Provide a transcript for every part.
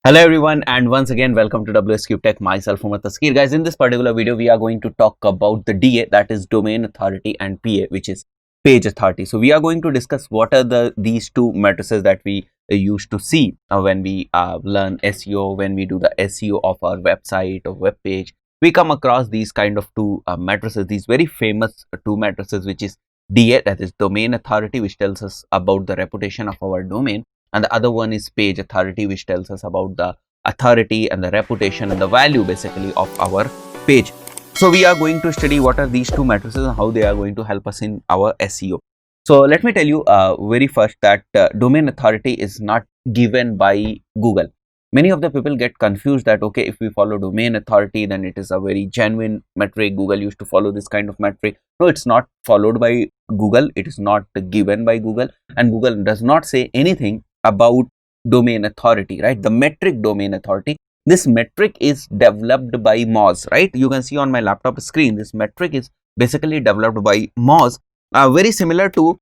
Hello everyone, and once again welcome to WsCubeTech. Myself Umar Taskir. Guys, in this particular video we are going to talk about the DA, that is domain authority, and PA, which is page authority. So we are going to discuss what are these two matrices that we used to see when we learn SEO, when we do the SEO of our website or web page. We come across these kind of two matrices, these very famous two matrices, which is DA, that is domain authority, which tells us about the reputation of our domain, and the other one is page authority, which tells us about the authority and the reputation and the value basically of our page. So we are going to study what are these two matrices and how they are going to help us in our SEO. So let me tell you very first that domain authority is not given by Google. Many of the people get confused that okay, if we follow domain authority, then it is a very genuine metric. Google used to follow this kind of metric. No, it's not followed by Google. It is not given by Google, and Google does not say anything about domain authority, right? The metric domain authority, this metric is developed by Moz, right? You can see on my laptop screen, this metric is basically developed by Moz, very similar to,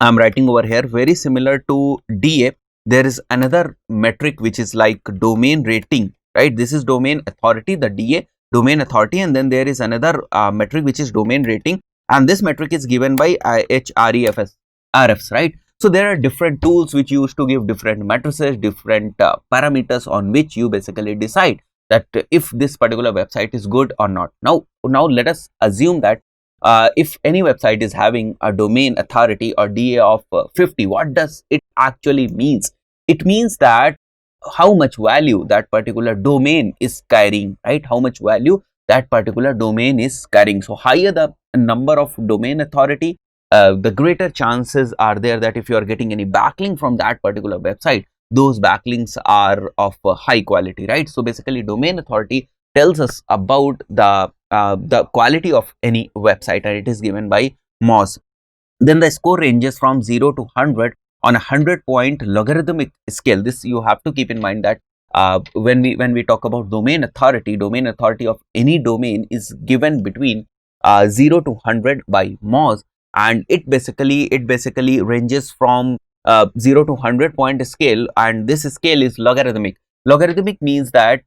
I'm writing over here, very similar to DA. There is another metric which is like domain rating, right? This is domain authority, the DA, domain authority, and then there is another metric which is domain rating, and this metric is given by RFs, right? So there are different tools which used to give different matrices, different parameters on which you basically decide that if this particular website is good or not. Now let us assume that if any website is having a domain authority or DA of 50, what does it actually means? It means that how much value that particular domain is carrying, right? How much value that particular domain is carrying. So higher the number of domain authority, the greater chances are there that if you are getting any backlink from that particular website, those backlinks are of high quality, right? So basically domain authority tells us about the quality of any website, and it is given by Moz. Then the score ranges from 0 to 100 on a 100-point logarithmic scale. This you have to keep in mind that when we talk about domain authority of any domain is given between 0 to 100 by Moz, and it basically ranges from 0 to 100-point scale, and this scale is logarithmic. Logarithmic means that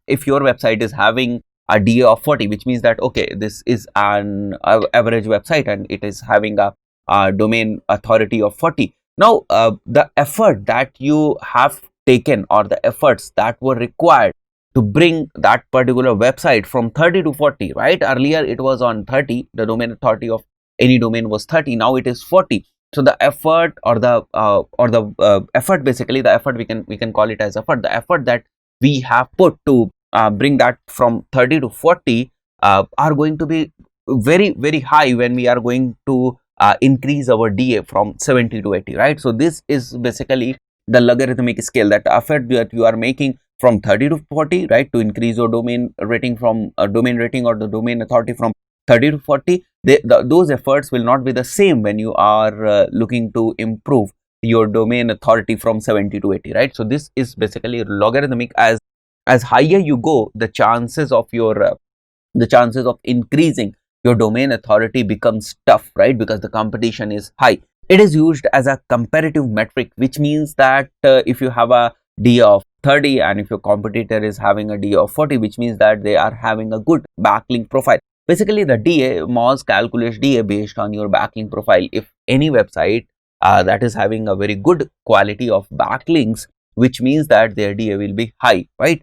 if your website is having a DA of 40, which means that okay, this is an average website and it is having a domain authority of 40. Now the effort that you have taken, or the efforts that were required to bring that particular website from 30 to 40, right? Earlier it was on 30, the domain authority of any domain was 30, now it is 40. So the effort or the effort, basically the effort, we can call it as effort, the effort that we have put to bring that from 30 to 40 are going to be very high when we are going to increase our DA from 70 to 80, right? So this is basically the logarithmic scale, that effort that you are making from 30 to 40, right, to increase your domain rating from domain rating or the domain authority from 30 to 40. Those efforts will not be the same when you are looking to improve your domain authority from 70 to 80, right? So this is basically logarithmic. As higher you go, the chances of increasing your domain authority becomes tough, right? Because the competition is high. It is used as a comparative metric, which means that if you have a DA of 30 and if your competitor is having a DA of 40, which means that they are having a good backlink profile. Basically, the DA, Moz calculates DA based on your backlink profile. If any website that is having a very good quality of backlinks, which means that their DA will be high, right?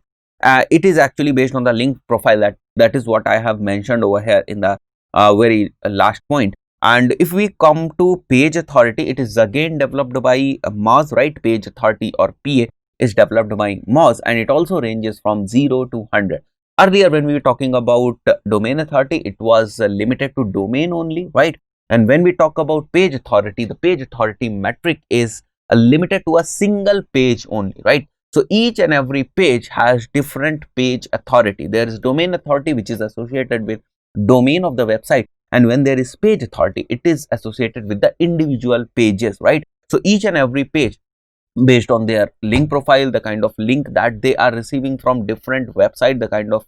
It is actually based on the link profile. That is what I have mentioned over here in the very last point. And if we come to page authority, it is again developed by Moz, right? Page authority or PA is developed by Moz, and it also ranges from 0 to 100. Earlier, when we were talking about domain authority, it was limited to domain only, right? And when we talk about page authority, the page authority metric is limited to a single page only, right? So each and every page has different page authority. There is domain authority, which is associated with domain of the website, and when there is page authority, it is associated with the individual pages, right? So each and every page, based on their link profile, the kind of link that they are receiving from different website, the kind of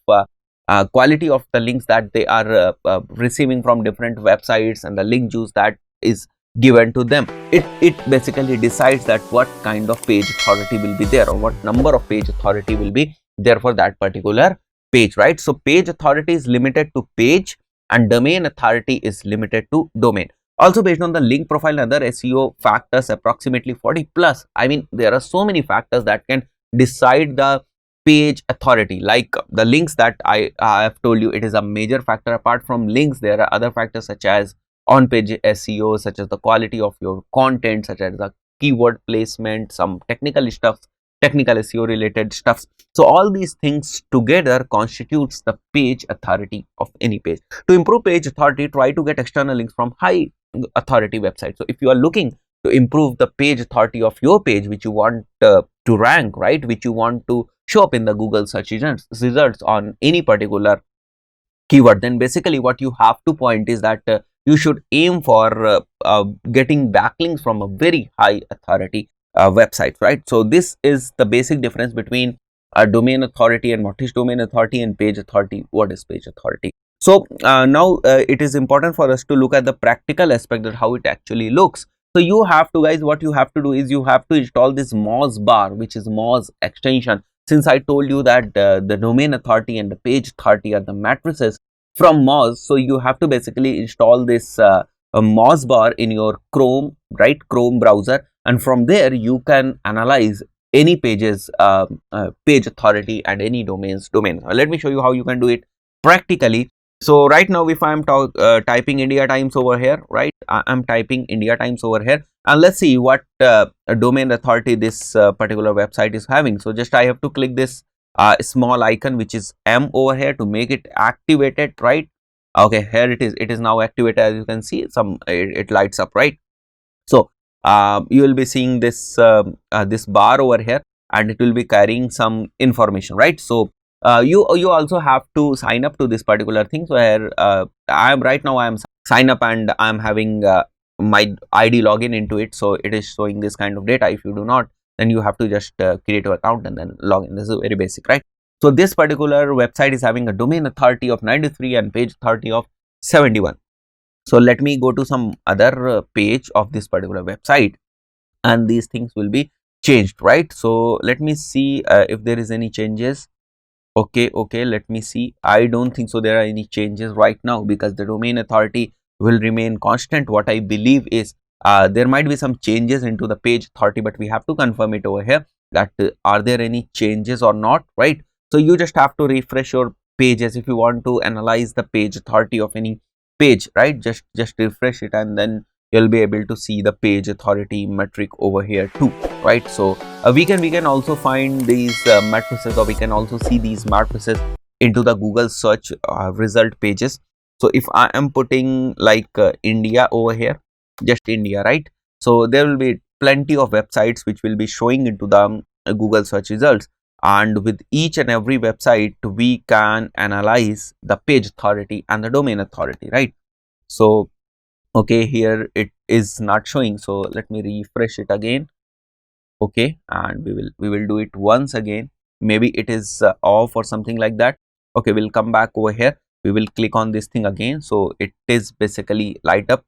quality of the links that they are receiving from different websites, and the link juice that is given to them. It basically decides that what kind of page authority will be there, or what number of page authority will be there for that particular page, right? So page authority is limited to page and domain authority is limited to domain. Also, based on the link profile and other SEO factors, approximately 40 plus. I mean, there are so many factors that can decide the page authority. Like the links that I have told you, it is a major factor. Apart from links, there are other factors such as on-page SEO, such as the quality of your content, such as the keyword placement, some technical stuff, technical SEO related stuff. So all these things together constitutes the page authority of any page. To improve page authority, try to get external links from high authority websites. So if you are looking to improve the page authority of your page, which you want to rank, right, which you want to show up in the Google search results on any particular keyword, then basically what you have to point is that you should aim for getting backlinks from a very high authority website, right? So this is the basic difference between domain authority and what is domain authority, and page authority, what is page authority. So now it is important for us to look at the practical aspect of how it actually looks. So you have to, guys, what you have to do is you have to install this Moz bar, which is Moz extension. Since I told you that the domain authority and the page authority are the matrices from Moz, so you have to basically install this Moz bar in your Chrome, right, Chrome browser, and from there you can analyze any pages page authority and any domains domain. Let me show you how you can do it practically. So right now, if I am typing India Times over here, right, I am typing India Times over here, and let's see what domain authority this particular website is having. So just I have to click this small icon which is M over here to make it activated, right? Okay, here it is now activated. As you can see, it lights up, right? So you will be seeing this this bar over here, and it will be carrying some information, right? So you also have to sign up to this particular thing. So here I am sign up, and I am having my ID login into it, so it is showing this kind of data. If you do not, then you have to just create your account and then log in. This is very basic, right? So this particular website is having a domain authority of 93 and page authority of 71. So let me go to some other page of this particular website, and these things will be changed, right? So let me see if there is any changes. Okay, let me see. I don't think so there are any changes right now, because the domain authority will remain constant. What I believe is there might be some changes into the page authority, but we have to confirm it over here that are there any changes or not, right? So you just have to refresh your pages if you want to analyze the page authority of any page, right? Just refresh it, and then you'll be able to see the page authority metric over here too, right? So we can also find these matrices, or we can also see these matrices into the Google search result pages. So if I am putting like India over here, just India, right? So there will be plenty of websites which will be showing into the Google search results, and with each and every website we can analyze the page authority and the domain authority, right? So okay, here it is not showing, so let me refresh it again. Okay, and we will do it once again. Maybe it is off or something like that. Okay, we'll come back over here. We will click on this thing again, so it is basically light up.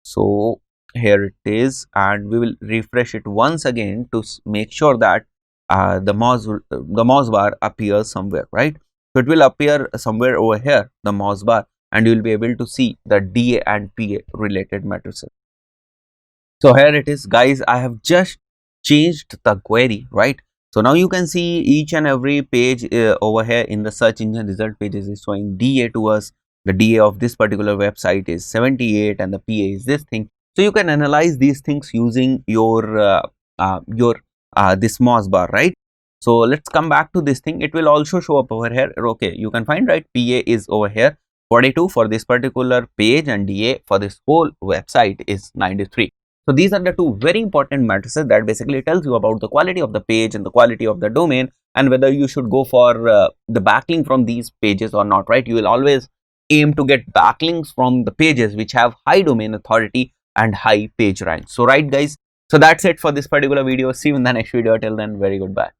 So here it is, and we will refresh it once again to make sure that the Moz bar appears somewhere, right? So it will appear somewhere over here, the Moz bar, and you will be able to see the DA and PA related matrices. So here it is, guys. I have just changed the query, right? So now you can see each and every page over here in the search engine result pages is showing DA to us. The DA of this particular website is 78 and the PA is this thing. So you can analyze these things using your this Moz bar, right? So let's come back to this thing. It will also show up over here. Okay, you can find, right, PA is over here 42 for this particular page, and DA for this whole website is 93. So these are the two very important matrices that basically tells you about the quality of the page and the quality of the domain, and whether you should go for the backlink from these pages or not, right? You will always aim to get backlinks from the pages which have high domain authority and high page rank. So right, guys, so that's it for this particular video. See you in the next video. Till then, very goodbye.